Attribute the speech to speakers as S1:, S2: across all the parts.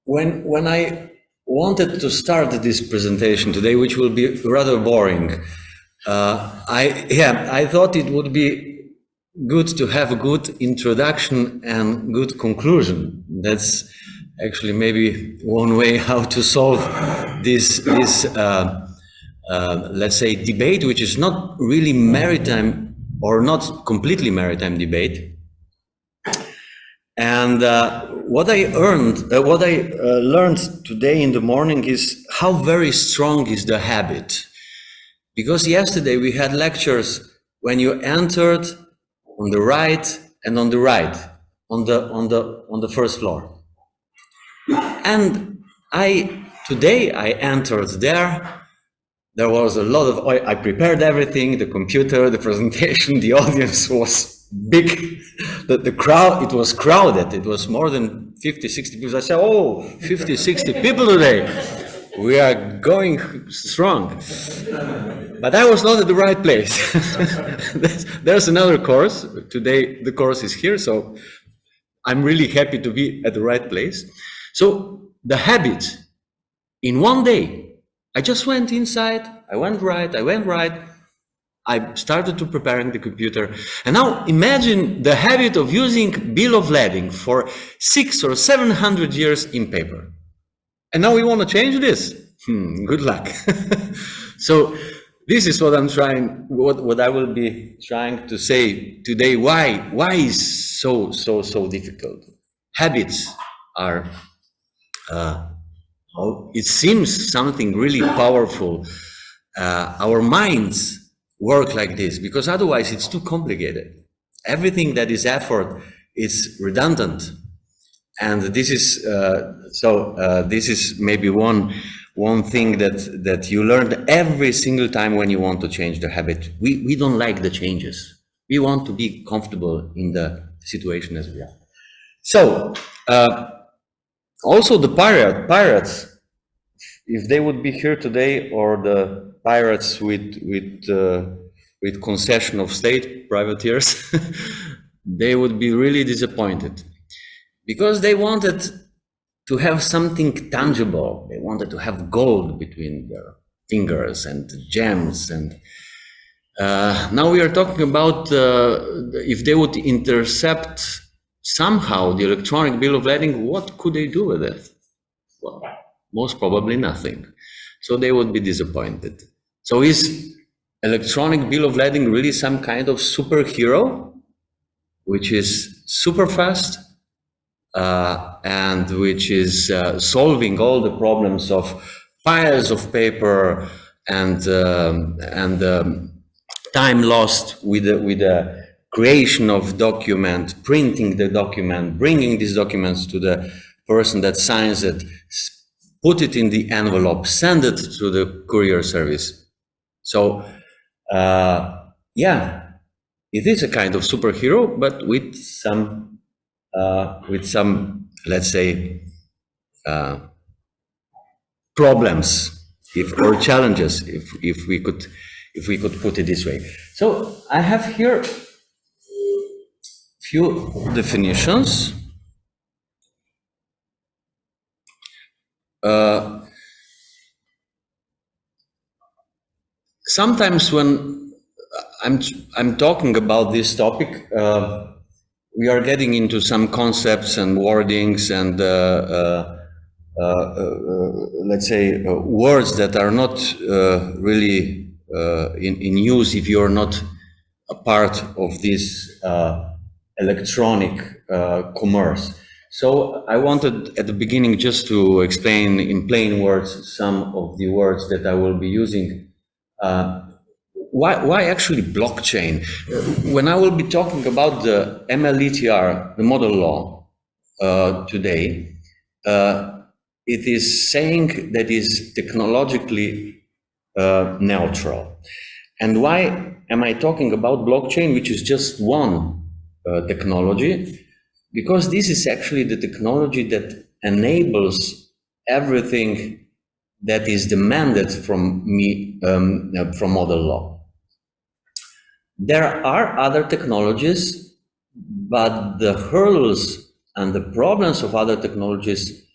S1: when I wanted to start this presentation today, which will be rather boring, I thought it would be good to have a good introduction and good conclusion. That's actually maybe one way how to solve this let's say debate, which is not really maritime or not completely maritime debate. And what I learned today in the morning is how very strong is the habit. Because yesterday we had lectures when you entered on the right and on the right, on the first floor. And today I entered there. There was a lot of, I prepared everything, the computer, the presentation, the audience was big. The crowd, it was crowded. It was more than 50, 60 people. I said, oh, 50, 60 people today. We are going strong. But I was not at the right place. There's another course. Today the course is here, so I'm really happy to be at the right place. So the habit, in one day, I just went inside, I went right, I started to preparing the computer. And now imagine the habit of using bill of lading for 600 or 700 years in paper. And now we want to change this. Good luck. So this is what I'm trying, what I will be trying to say today. Why is so difficult? Habits are, it seems something really powerful. Our minds work like this because otherwise it's too complicated. Everything that is effort is redundant. And this is this is maybe one thing that you learned every single time when you want to change the habit. We don't like the changes. We want to be comfortable in the situation as we are. So also the pirates, if they would be here today, or the pirates with concession of state privateers, they would be really disappointed. Because they wanted to have something tangible. They wanted to have gold between their fingers and gems. And now we are talking about if they would intercept somehow the electronic bill of lading, what could they do with it? Well, most probably nothing. So they would be disappointed. So is electronic bill of lading really some kind of superhero, which is super fast? And which is solving all the problems of piles of paper and time lost with the creation of document, printing the document, bringing these documents to the person that signs it, put it in the envelope, send it to the courier service. So yeah, it is a kind of superhero, but with some let's say problems or challenges, if we could put it this way. So I have here few definitions. Sometimes when I'm talking about this topic, we are getting into some concepts and wordings and let's say words that are not really in use if you're not a part of this electronic commerce. So I wanted at the beginning just to explain in plain words some of the words that I will be using. Why actually blockchain? When I will be talking about the MLETR, the model law today, it is saying that is technologically neutral. And why am I talking about blockchain, which is just one technology? Because this is actually the technology that enables everything that is demanded from me from model law. There are other technologies, but the hurdles and the problems of other technologies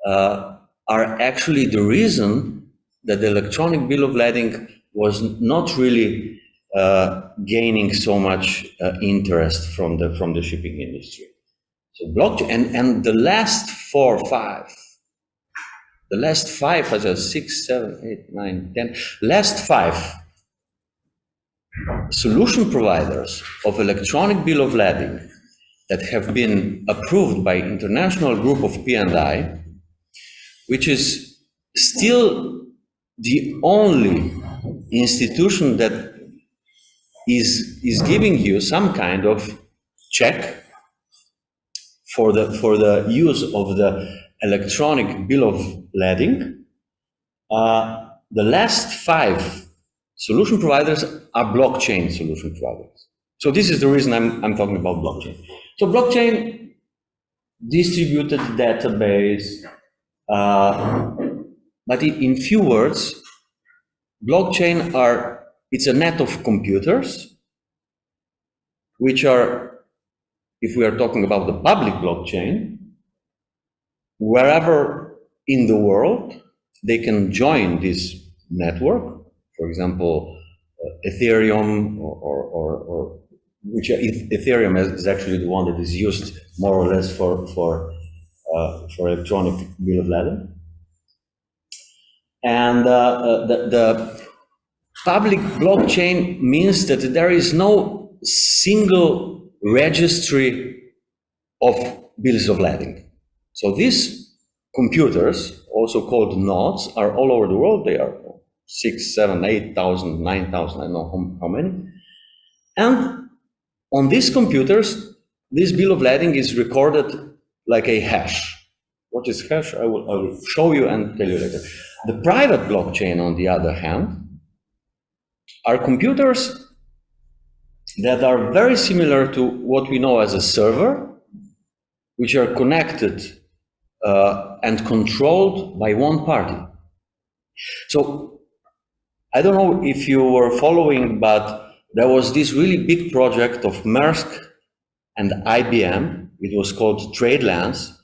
S1: are actually the reason that the electronic bill of lading was not really gaining so much interest from the shipping industry. So blockchain and the last five, as a 6, 7, 8, 9, 10, last 5 solution providers of electronic bill of lading that have been approved by international group of P&I, which is still the only institution that is giving you some kind of check for the use of the electronic bill of lading. The last 5 solution providers are blockchain solution providers. So this is the reason I'm talking about blockchain. So blockchain, distributed database, but in few words, blockchain it's a net of computers, which are, if we are talking about the public blockchain, wherever in the world they can join this network. For example, Ethereum, or which Ethereum is actually the one that is used more or less for electronic bill of lading. And the public blockchain means that there is no single registry of bills of lading. So these computers, also called nodes, are all over the world. They are 6, 7, 8,000, 9,000, I don't know how many. And on these computers, this bill of lading is recorded like a hash. What is hash? I will show you and tell you later. The private blockchain, on the other hand, are computers that are very similar to what we know as a server, which are connected and controlled by one party. So I don't know if you were following, but there was this really big project of Maersk and IBM. It was called TradeLens.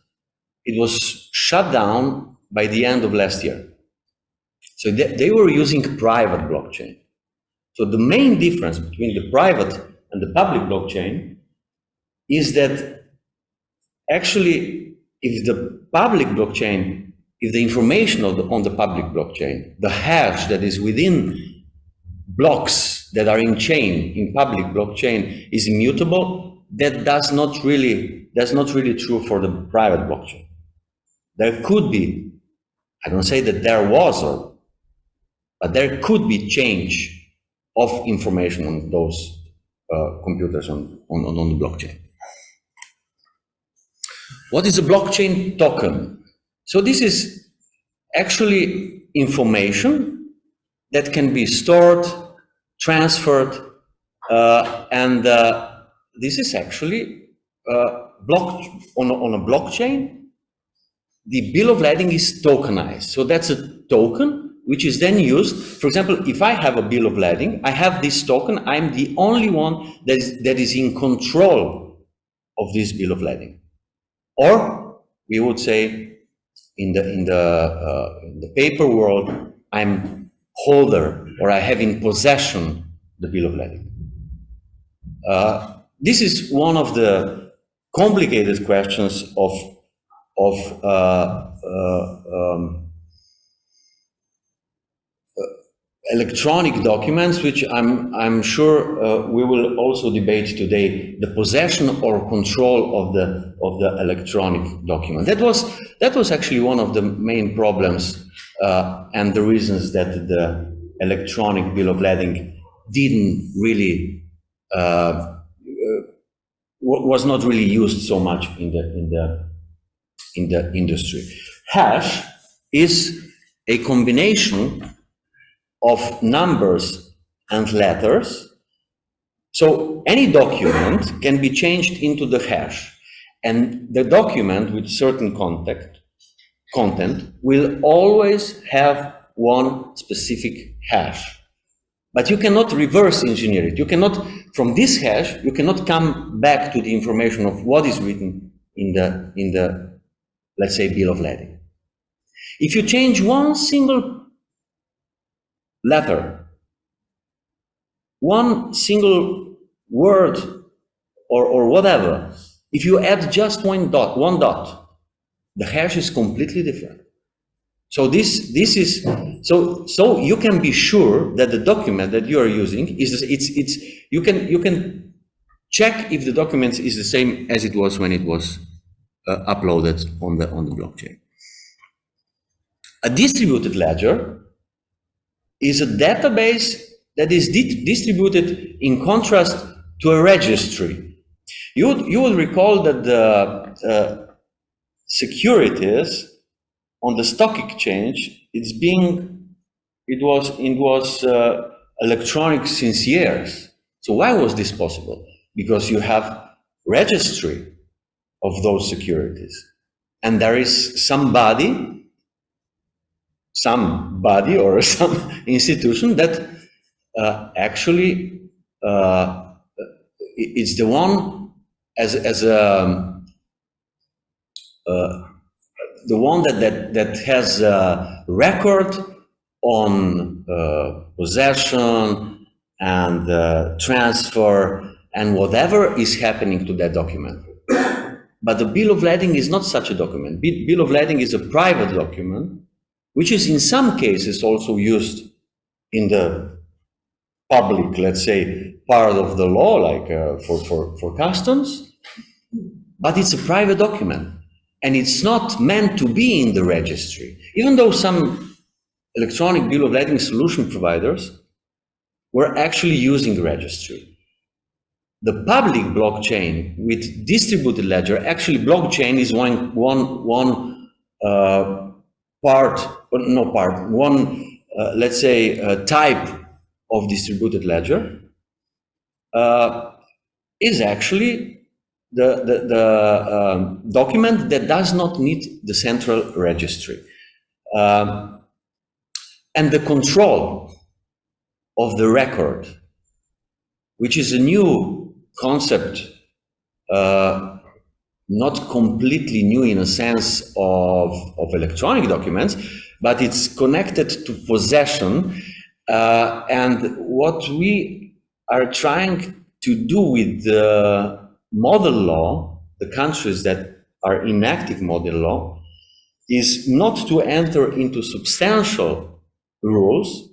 S1: It was shut down by the end of last year. So they were using private blockchain. So the main difference between the private and the public blockchain is that actually, if the public blockchain, if the information on the public blockchain, the hash that is within blocks that are in chain in public blockchain is immutable, that's not really true for the private blockchain. There could be, I don't say that there was, but there could be change of information on those computers on the blockchain. What is a blockchain token? So this is actually information that can be stored, transferred, and this is actually blocked on a blockchain. The bill of lading is tokenized. So that's a token which is then used. For example, if I have a bill of lading, I have this token. I'm the only one that is in control of this bill of lading. Or we would say, in the paper world, I'm holder, or I have in possession the bill of lading. This is one of the complicated questions of electronic documents, which I'm sure we will also debate today, the possession or control of the electronic document. That was actually one of the main problems and the reasons that the electronic bill of lading didn't really was not really used so much in the industry. Hash is a combination of numbers and letters. So any document can be changed into the hash, and the document with certain content will always have one specific hash. But you cannot reverse engineer it. You cannot, from this hash, you cannot come back to the information of what is written in the let's say, bill of lading. If you change one single letter, one single word, or whatever, if you add just one dot, the hash is completely different. So this is so you can be sure that the document that you are using is you can check if the document is the same as it was when it was uploaded on the blockchain. A distributed ledger is a database that is distributed in contrast to a registry. You will recall that the securities on the stock exchange, it was electronic since years. So why was this possible? Because you have registry of those securities, and there is somebody or some institution that actually it's the one the one that has a record on possession and transfer and whatever is happening to that document. But the bill of lading is not such a document. Bill of lading is a private document, which is in some cases also used in the public, let's say, part of the law, like for customs, but it's a private document. And it's not meant to be in the registry, even though some electronic bill of lading solution providers were actually using the registry. The public blockchain with distributed ledger, actually blockchain is let's say, type of distributed ledger, is actually the document that does not need the central registry. And the control of the record, which is a new concept, not completely new in a sense of electronic documents, but it's connected to possession. And what we are trying to do with the model law, the countries that are enacting model law, is not to enter into substantial rules,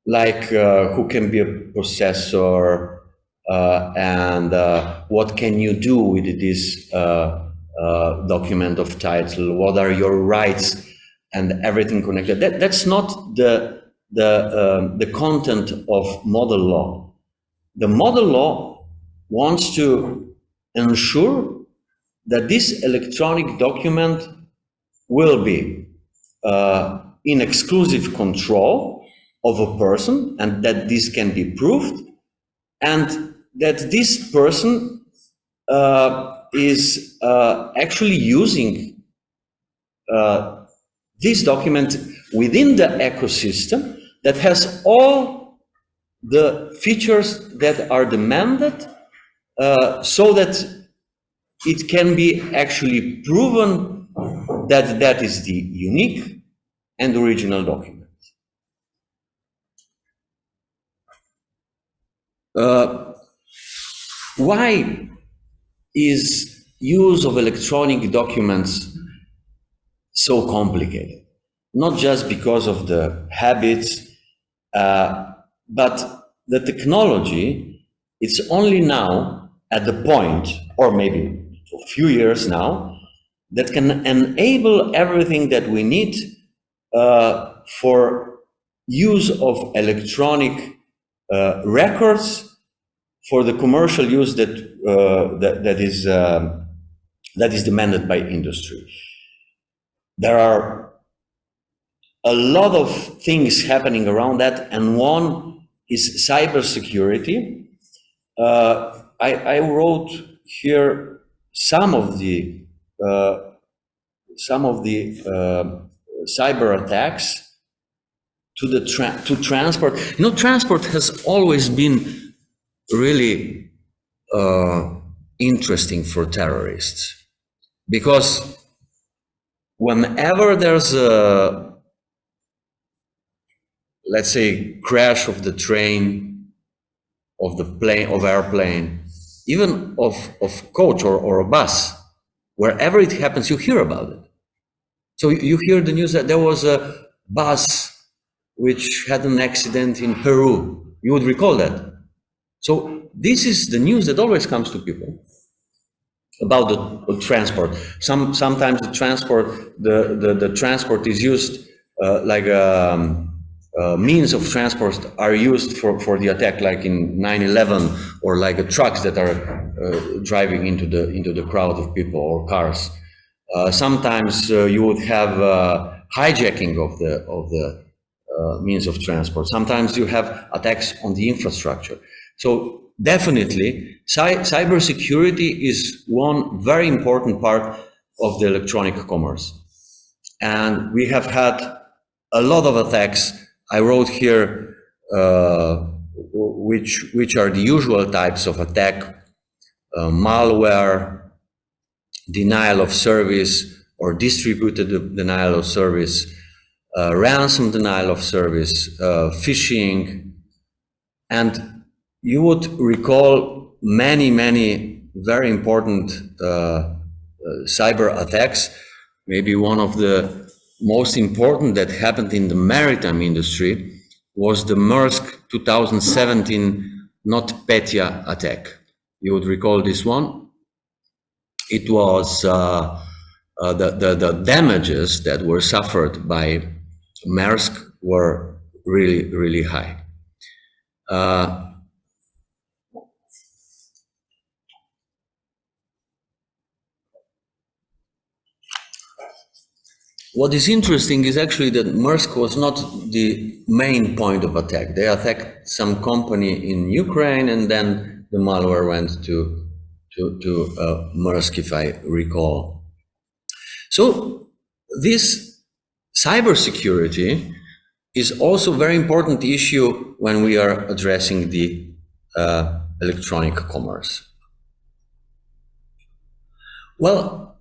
S1: like who can be a possessor and what can you do with this document of title, what are your rights and everything connected. That's not the content of model law. The model law wants to ensure that this electronic document will be in exclusive control of a person, and that this can be proved, and that this person is actually using this document within the ecosystem that has all the features that are demanded so that it can be actually proven that that is the unique and original document. Why is use of electronic documents so complicated? Not just because of the habits, but the technology, it's only now at the point, or maybe for a few years now, that can enable everything that we need for use of electronic records for the commercial use that is demanded by industry. There are a lot of things happening around that, and one is cybersecurity. I wrote here some of the cyber attacks to transport. You know, transport has always been really interesting for terrorists, because whenever there's a, let's say, crash of the train, of the plane, of airplane, even of coach or a bus, wherever it happens, you hear about it. So you hear the news that there was a bus which had an accident in Peru. You would recall that. So this is the news that always comes to people about the transport. Sometimes the transport is used like means of transport are used for the attack, like in 9/11, or like trucks that are driving into the crowd of people, or cars. Sometimes you would have hijacking of the means of transport. Sometimes you have attacks on the infrastructure. So definitely, cybersecurity is one very important part of the electronic commerce. And we have had a lot of attacks. I wrote here which are the usual types of attack: malware, denial of service or distributed denial of service, ransom denial of service, phishing. And you would recall many very important cyber attacks. Maybe one of the most important that happened in the maritime industry was the Maersk 2017 NotPetya attack. You would recall this one. It was the damages that were suffered by Maersk were really high. What is interesting is actually that Maersk was not the main point of attack. They attacked some company in Ukraine, and then the malware went to Maersk, if I recall. So this cybersecurity is also a very important issue when we are addressing the electronic commerce. Well,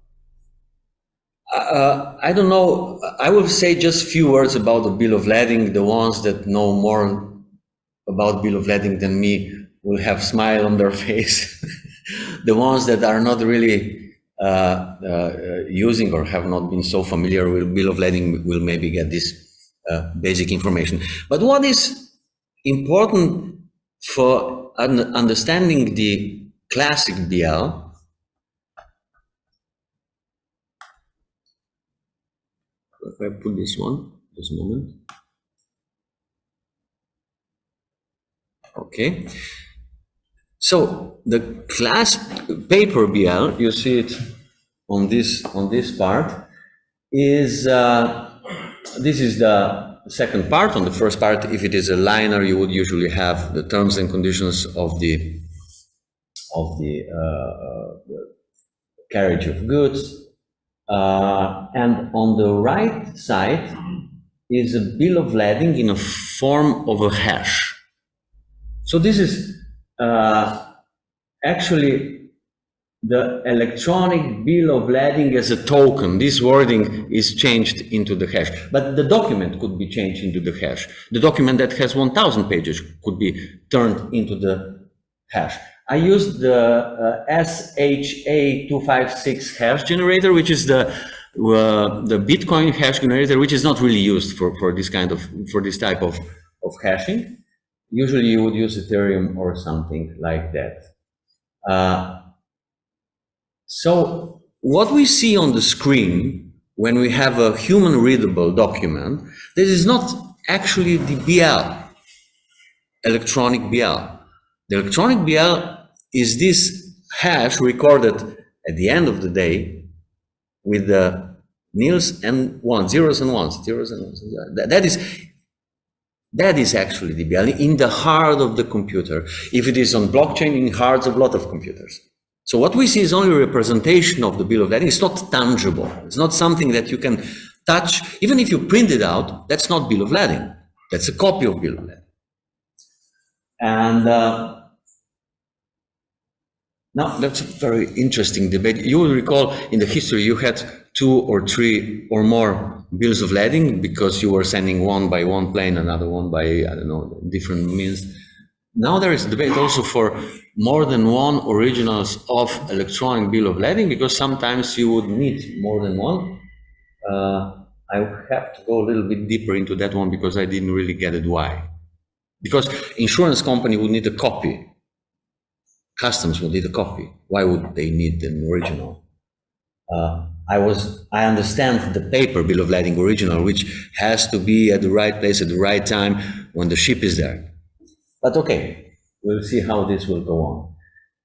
S1: I don't know, I will say just a few words about the bill of lading. The ones that know more about bill of lading than me will have a smile on their face. The ones that are not really using or have not been so familiar with bill of lading will maybe get this basic information. But what is important for understanding the classic BL, if I put this one, this moment. Okay. So the class paper BL, you see it on this part, is this is the second part. On the first part, if it is a liner, you would usually have the terms and conditions of the carriage of goods. And on the right side is a bill of lading in a form of a hash. So this is actually the electronic bill of lading as a token. This wording is changed into the hash, but the document could be changed into the hash. The document that has 1,000 pages could be turned into the hash. I used the SHA-256 hash generator, which is the Bitcoin hash generator, which is not really used for this type of hashing. Usually you would use Ethereum or something like that. So what we see on the screen when we have a human readable document, this is not actually the BL, electronic BL. The electronic BL is this hash recorded at the end of the day with the nils and ones, zeros and ones. That is actually the BL in the heart of the computer. If it is on blockchain, in hearts of a lot of computers. So what we see is only a representation of the bill of lading. It's not tangible. It's not something that you can touch. Even if you print it out, that's not bill of lading. That's a copy of bill of lading. And Now, that's a very interesting debate. You will recall in the history you had 2 or 3 or more bills of lading because you were sending one by one plane, another one by, I don't know, different means. Now there is a debate also for more than one originals of electronic bill of lading because sometimes you would need more than one. I have to go a little bit deeper into that one because I didn't really get it why. Because insurance company would need a copy. Customs will need a copy. Why would they need an original? I understand the paper bill of lading original, which has to be at the right place at the right time when the ship is there. But okay, we'll see how this will go on.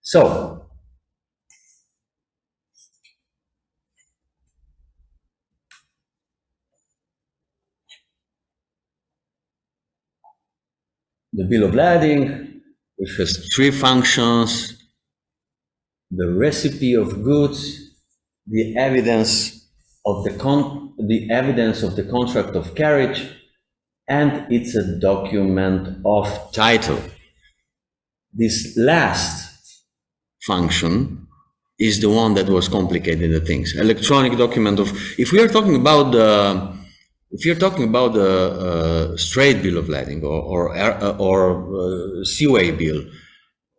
S1: So, the bill of lading, which has 3 functions: the recipe of goods, the evidence of the contract of carriage, and it's a document of title. This last function is the one that was complicating the things. Electronic document of, if we are talking about the straight bill of lading or seaway bill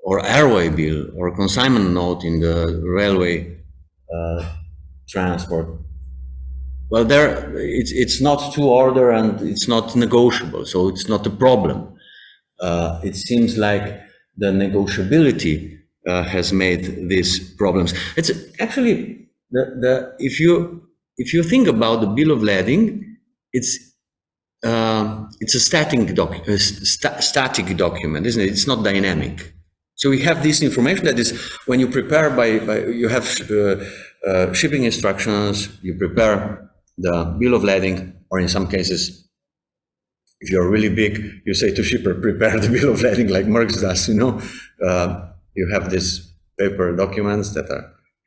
S1: or airway bill or consignment note in the railway transport, well, there it's not to order and it's not negotiable, so it's not a problem. It seems like the negotiability has made these problems. It's actually if you think about the bill of lading, it's a static document, isn't it? It's not dynamic. So we have this information that is, when you prepare you have shipping instructions, you prepare the bill of lading, or in some cases, if you're really big, you say to shipper, prepare the bill of lading like Merckx does, you know. You have these paper documents that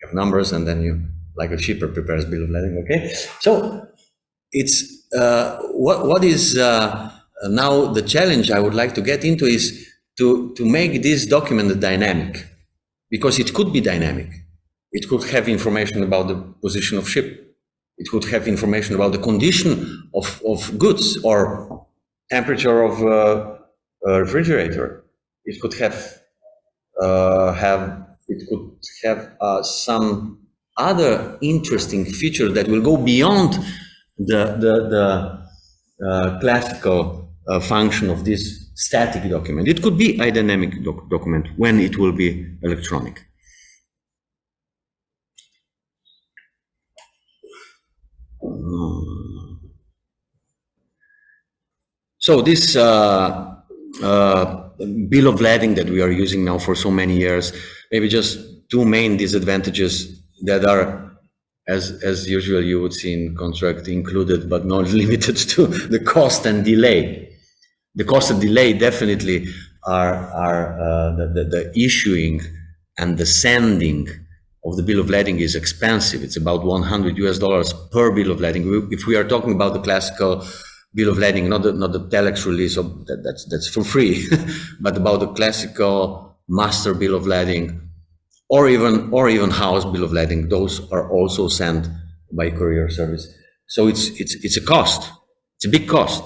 S1: have numbers, and then you, like a shipper prepares bill of lading, okay? So it's, what is now the challenge I would like to get into is to make this document dynamic, because it could be dynamic. It could have information about the position of ship. It could have information about the condition of goods or temperature of a refrigerator. It could have some other interesting feature that will go beyond the classical function of this static document. It could be a dynamic document when it will be electronic. So this bill of lading that we are using now for so many years, maybe just 2 main disadvantages that are, as usual, you would see in contract included, but not limited to the cost and delay. The cost and delay definitely are the issuing and the sending of the bill of lading is expensive. It's about $100 per bill of lading. If we are talking about the classical bill of lading, not the telex release, that's for free, but about the classical master bill of lading, or even house bill of lading, those are also sent by courier service. So it's a cost. It's a big cost.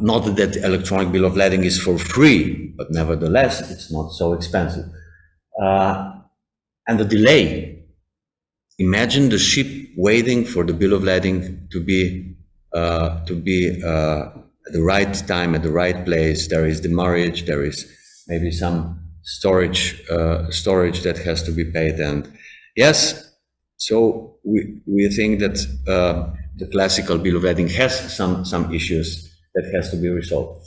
S1: Not that electronic bill of lading is for free, but nevertheless, it's not so expensive. And the delay. Imagine the ship waiting for the bill of lading to be at the right time, at the right place. There is demurrage, there is maybe some storage that has to be paid. And yes, so we think that the classical bill of lading has some issues that has to be resolved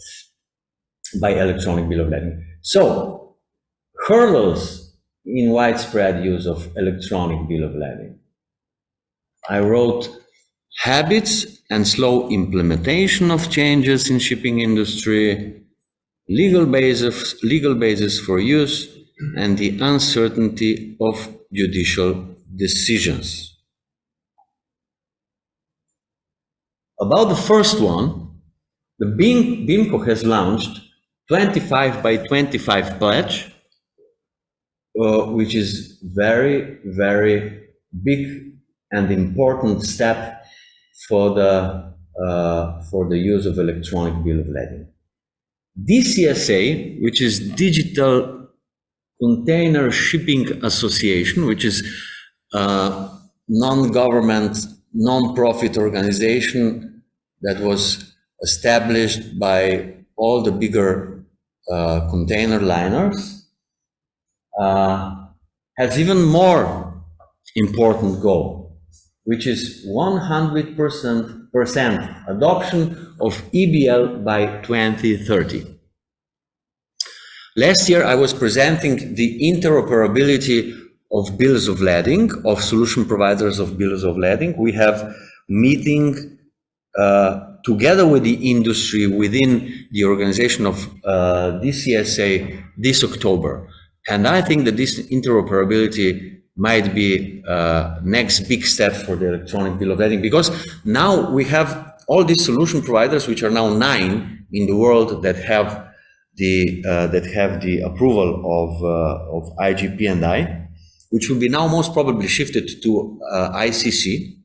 S1: by electronic bill of lading. So, hurdles in widespread use of electronic bill of lading. I wrote habits and slow implementation of changes in shipping industry, legal basis for use, and the uncertainty of judicial decisions. About the first one, the BIMCO has launched 25 by 25 pledge which is very, very big and important step for the use of electronic bill of lading. DCSA, which is Digital Container Shipping Association, which is a non-government, non-profit organization that was established by all the bigger container liners, has even more important goal, which is 100% adoption of EBL by 2030. Last year, I was presenting the interoperability of bills of lading, of solution providers of bills of lading. We have meeting together with the industry within the organization of DCSA this October. And I think that this interoperability might be next big step for the electronic bill of lading, because now we have all these solution providers, which are now 9 in the world, that have the approval of IGP and I, which will be now most probably shifted to ICC,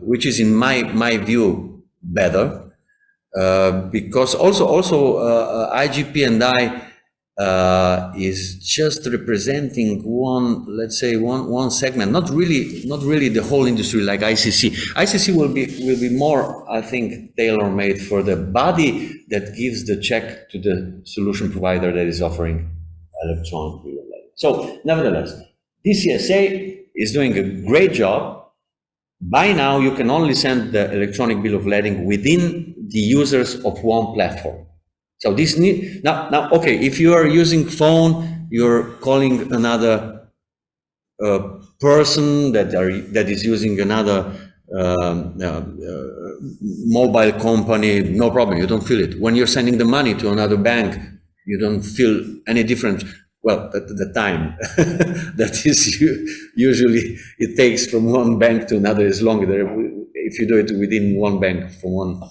S1: which is in my view better, because also IGP and I is just representing one segment, not really the whole industry like ICC. ICC will be more, I think, tailor-made for the body that gives the check to the solution provider that is offering electronic bill of lading. So, nevertheless, DCSA is doing a great job. By now, you can only send the electronic bill of lading within the users of one platform. So this now, okay, if you are using phone, you're calling another person that is using another mobile company, no problem, you don't feel it. When you're sending the money to another bank, you don't feel any difference. Well, the time that is usually it takes from one bank to another is longer if you do it within one bank, from one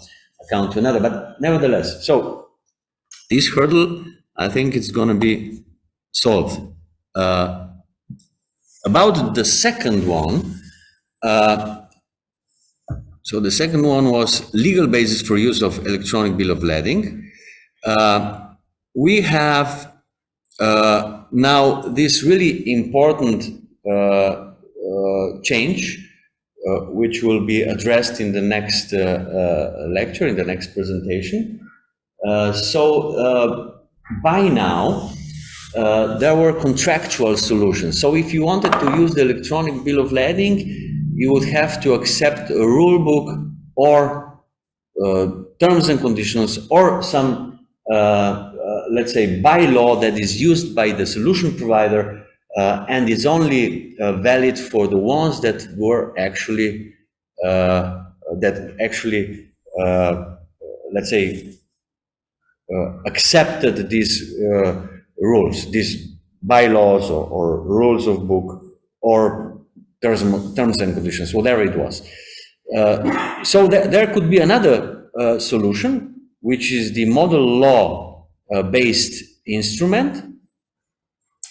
S1: account to another. But nevertheless, so this hurdle, I think it's going to be solved. About the second one, so the second one was legal basis for use of electronic bill of lading. We have now this really important change, which will be addressed in the next lecture, in the next presentation. By now, there were contractual solutions. So if you wanted to use the electronic bill of lading, you would have to accept a rule book or terms and conditions or some, let's say, bylaw that is used by the solution provider and is only valid for the ones that were actually, let's say, accepted these rules, these bylaws or rules of book or terms and conditions, whatever it was. So there could be another solution, which is the model law based instrument.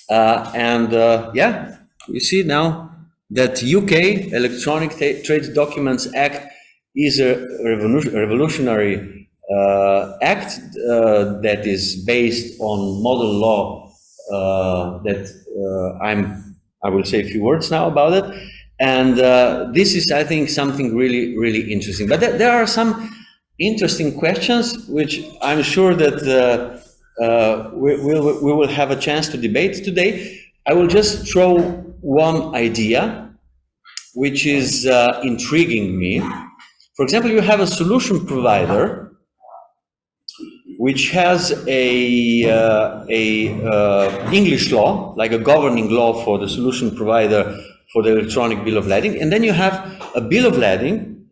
S1: Yeah, we see now that UK Electronic Trade Documents Act is a revolutionary act that is based on model law that I will say a few words now about it. And this is, I think, something really, really interesting. But there are some interesting questions, which I'm sure that we will have a chance to debate today. I will just throw one idea, which is intriguing me. For example, you have a solution provider which has a English law, like a governing law for the solution provider for the electronic bill of lading, and then you have a bill of lading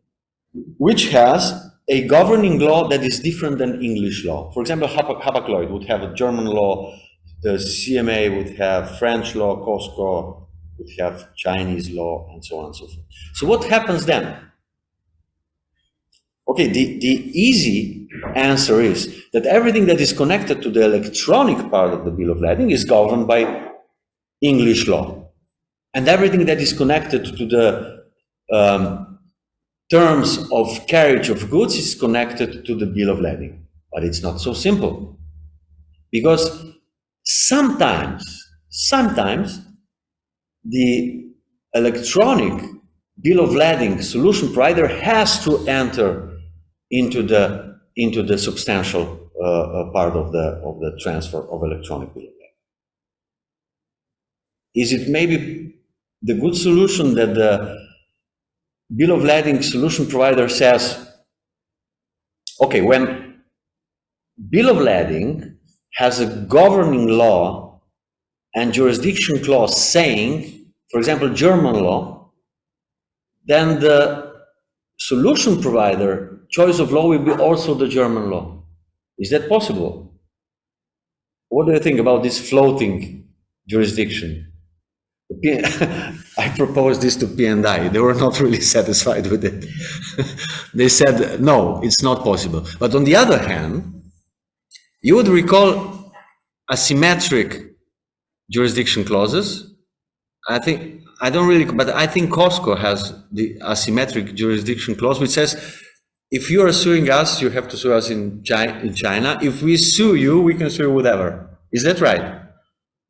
S1: which has a governing law that is different than English law. For example, Hapag-Lloyd would have a German law, the CMA would have French law, COSCO would have Chinese law, and so on and so forth. So what happens then? Okay, the easy answer is that everything that is connected to the electronic part of the bill of lading is governed by English law. And everything that is connected to the terms of carriage of goods is connected to the bill of lading. But it's not so simple. Because sometimes the electronic bill of lading solution provider has to enter into the substantial part of the transfer of electronic bill of lading. Is it maybe the good solution that the bill of lading solution provider says, okay, when bill of lading has a governing law and jurisdiction clause saying, for example, German law, then the solution provider choice of law will be also the German law. Is that possible? What do you think about this floating jurisdiction? I proposed this to P&I. They were not really satisfied with it. They said, no, it's not possible. But on the other hand, you would recall asymmetric jurisdiction clauses. I think Costco has the asymmetric jurisdiction clause, which says, if you are suing us, you have to sue us in China. If we sue you, we can sue you whatever. Is that right?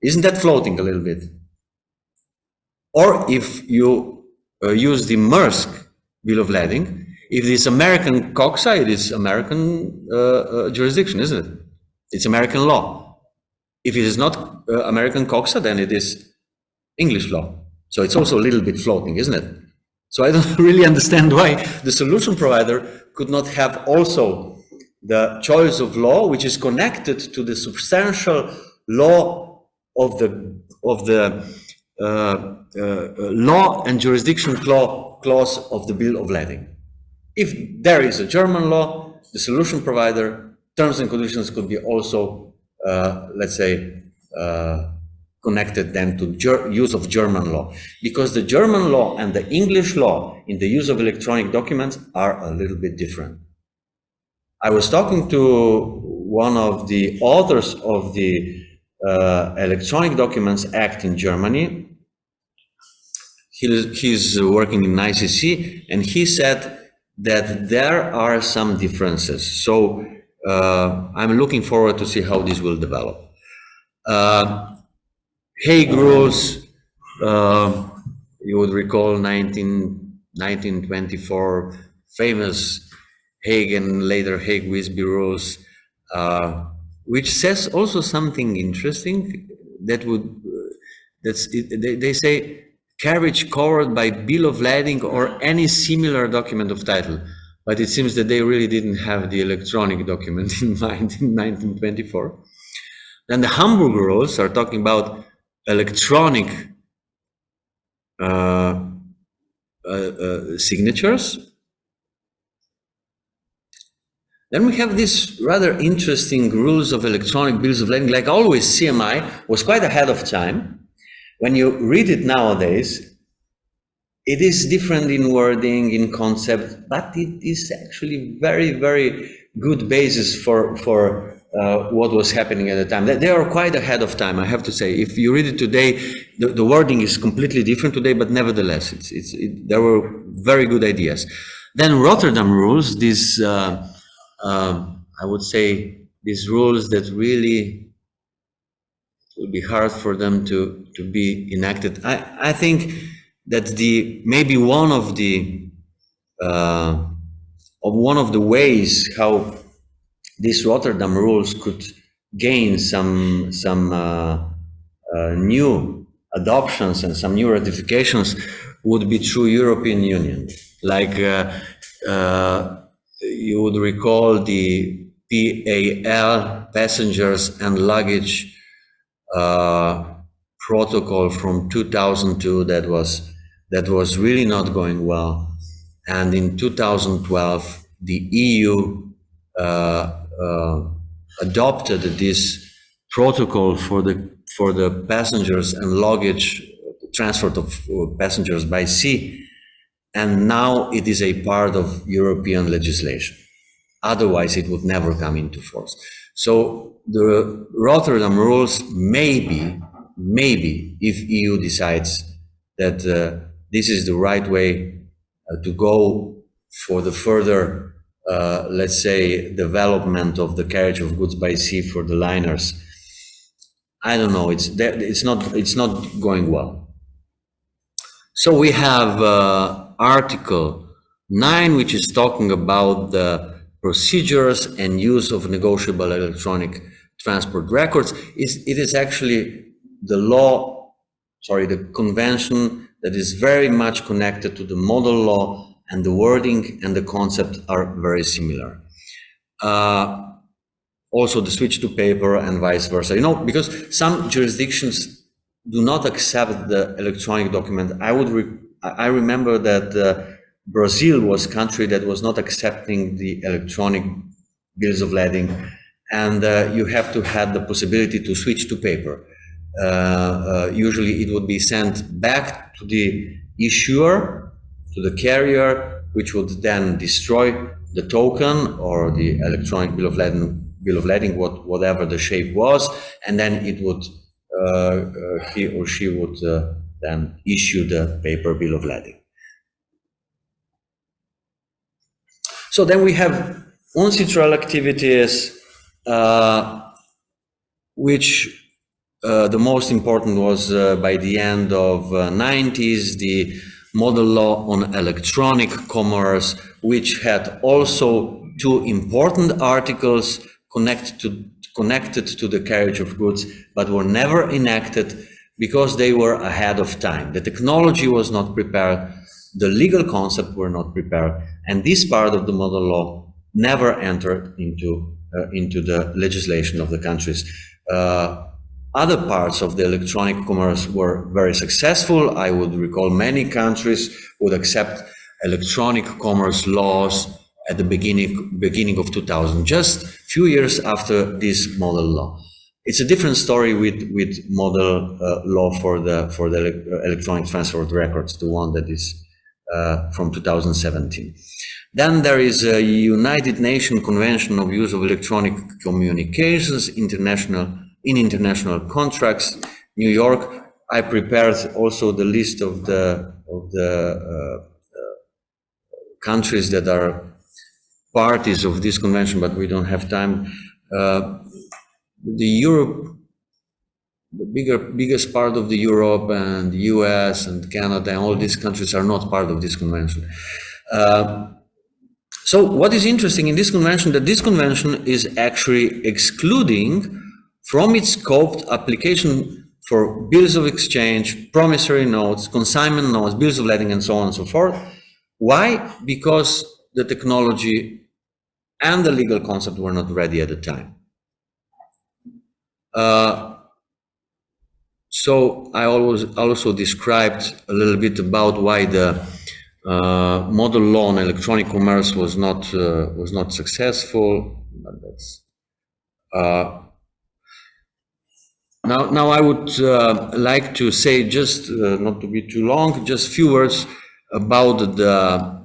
S1: Isn't that floating a little bit? Or if you use the Maersk bill of lading, if it's American COXA, it is American jurisdiction, isn't it? It's American law. If it is not American COXA, then it is English law. So it's also a little bit floating, isn't it? So I don't really understand why the solution provider could not have also the choice of law, which is connected to the substantial law of the law and jurisdiction clause of the bill of lading. If there is a German law, the solution provider terms and conditions could be also, let's say, connected then to use of German law, because the German law and the English law in the use of electronic documents are a little bit different. I was talking to one of the authors of the Electronic Documents Act in Germany. He's working in ICC, and he said that there are some differences. So I'm looking forward to see how this will develop. Hague rules, you would recall 1924 famous Hague and later Hague-Wisby rules, which says also something interesting that they say carriage covered by bill of lading or any similar document of title. But it seems that they really didn't have the electronic document in mind in 1924. Then the Hamburg rules are talking about electronic signatures. Then we have these rather interesting rules of electronic bills of lading. Like always, CMI was quite ahead of time. When you read it nowadays, it is different in wording, in concept, but it is actually very, very good basis for what was happening at the time. They are quite ahead of time, I have to say. If you read it today, the wording is completely different today, but nevertheless, there were very good ideas. Then Rotterdam rules, these, I would say, these rules that really it will be hard for them to be enacted. I think that maybe one of the ways how these Rotterdam rules could gain some new adoptions and some new ratifications would be through European Union. Like you would recall the PAL, Passengers and Luggage protocol from 2002 that was really not going well. And in 2012, the EU adopted this protocol for the passengers and luggage transfer of passengers by sea, and now it is a part of European legislation. Otherwise, it would never come into force. So the Rotterdam rules maybe maybe if EU decides that this is the right way to go for the further, let's say, development of the carriage of goods by sea for the liners, I don't know. It's not going well. So we have Article 9, which is talking about the procedures and use of negotiable electronic transport records. It is actually the law, sorry, the convention that is very much connected to the model law, and the wording and the concept are very similar. Also the switch to paper and vice versa, you know, because some jurisdictions do not accept the electronic document. I remember that Brazil was a country that was not accepting the electronic bills of lading, and you have to have the possibility to switch to paper. Usually it would be sent back to the issuer, to the carrier, which would then destroy the token or the electronic bill of lading, whatever the shape was, and then it would he or she would then issue the paper bill of lading. So then we have UNCITRAL activities, which the most important was by the end of 90s, the model law on electronic commerce, which had also two important articles connected to the carriage of goods, but were never enacted because they were ahead of time. The technology was not prepared, the legal concept were not prepared, and this part of the model law never entered into the legislation of the countries. Other parts of the electronic commerce were very successful. I would recall many countries would accept electronic commerce laws at the beginning of 2000, just a few years after this model law. It's a different story with model law for the electronic transfer of records, the one that is from 2017. Then there is a United Nations Convention of Use of Electronic Communications, in international contracts, New York. I prepared also the list of the countries that are parties of this convention, but we don't have time. The biggest part of the Europe and the US and Canada and all these countries are not part of this convention. So what is interesting in this convention, that this convention is actually excluding from its scope application for bills of exchange, promissory notes, consignment notes, bills of lading, and so on and so forth. Why? Because the technology and the legal concept were not ready at the time. So I also described a little bit about why the model law on electronic commerce was not successful. But that's, now I would like to say, just not to be too long, just a few words about the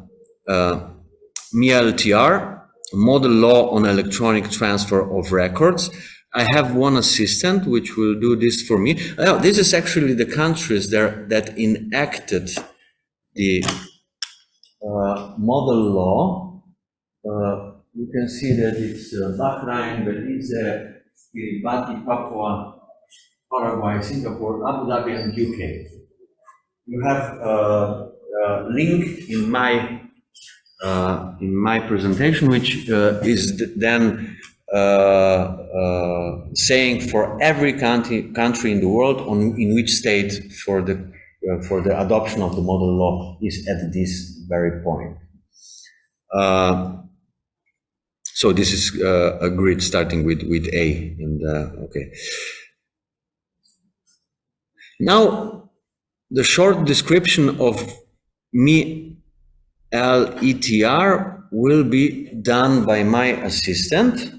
S1: MILTR, model law on electronic transfer of records. I have one assistant which will do this for me. This is actually the countries that enacted the model law. You can see that it's Bahrain, Belize, Kiribati, Papua, Paraguay, Singapore, Abu Dhabi, and UK. You have a link in my presentation, which is then saying for every country in the world in which state for the adoption of the model law is at this very point. So this is a grid starting with A, and okay. Now the short description of MILTR will be done by my assistant.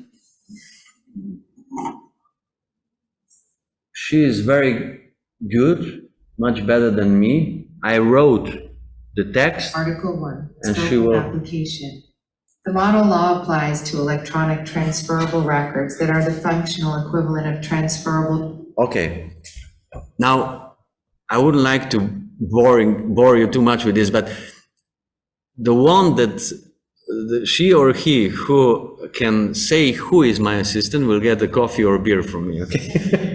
S1: She is very good, much better than me. I wrote the text.
S2: Article 1,
S1: and
S2: scope
S1: she will.
S2: Application. The model law applies to electronic transferable records that are the functional equivalent of transferable.
S1: Okay. Now, I wouldn't like to bore you too much with this, but the one that she or he who can say who is my assistant will get a coffee or beer from me, okay?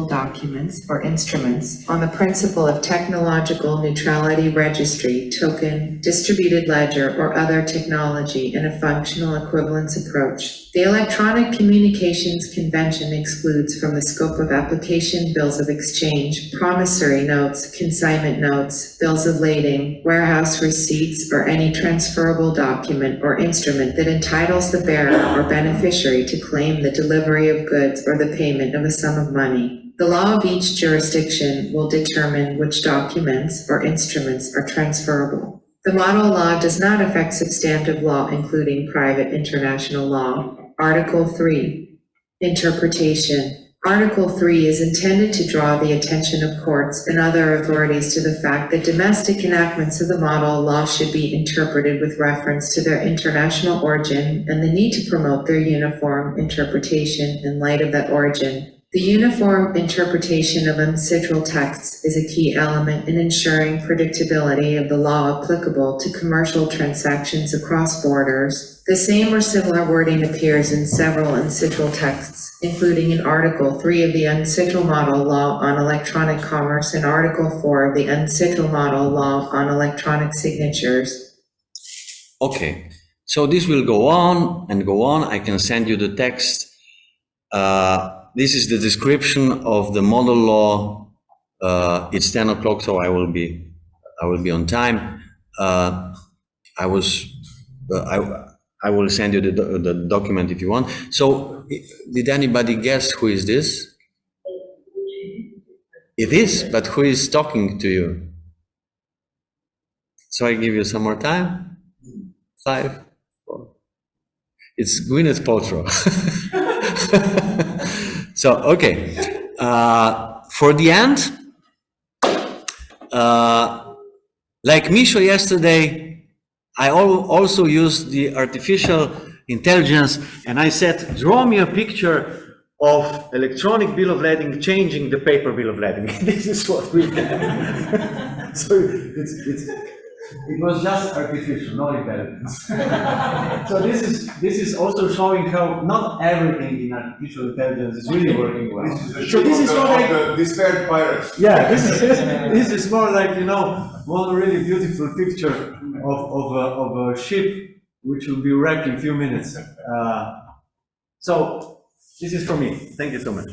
S2: Documents or instruments on the principle of technological neutrality registry, token, distributed ledger, or other technology in a functional equivalence approach. The Electronic Communications Convention excludes from the scope of application bills of exchange, promissory notes, consignment notes, bills of lading, warehouse receipts, or any transferable document or instrument that entitles the bearer or beneficiary to claim the delivery of goods or the payment of a sum of money. The law of each jurisdiction will determine which documents or instruments are transferable. The model law does not affect substantive law, including private international law. Article 3, Interpretation. Article 3 is intended to draw the attention of courts and other authorities to the fact that domestic enactments of the model law should be interpreted with reference to their international origin and the need to promote their uniform interpretation in light of that origin. The uniform interpretation of UNCITRAL texts is a key element in ensuring predictability of the law applicable to commercial transactions across borders. The same or similar wording appears in several UNCITRAL texts, including in Article 3 of the UNCITRAL Model Law on Electronic Commerce and Article 4 of the UNCITRAL Model Law on Electronic Signatures.
S1: Okay, so this will go on and go on. I can send you the text. This is the description of the model law. It's 10 o'clock, so I will be on time. I will send you the document if you want. So, did anybody guess who is this? It is, but who is talking to you? So I give you some more time. 5, 4. It's Gwyneth Paltrow. So, okay, for the end, like Misho yesterday, I also used the artificial intelligence and I said, draw me a picture of electronic bill of lading changing the paper bill of lading. This is what we did. So it was just artificial, no intelligence. So this is also showing how not everything in artificial intelligence is really working well.
S3: This is more like the despaired pirates.
S1: Yeah, this is more like, you know, one really beautiful picture of a ship which will be wrecked in a few minutes. So this is for me. Thank you so much.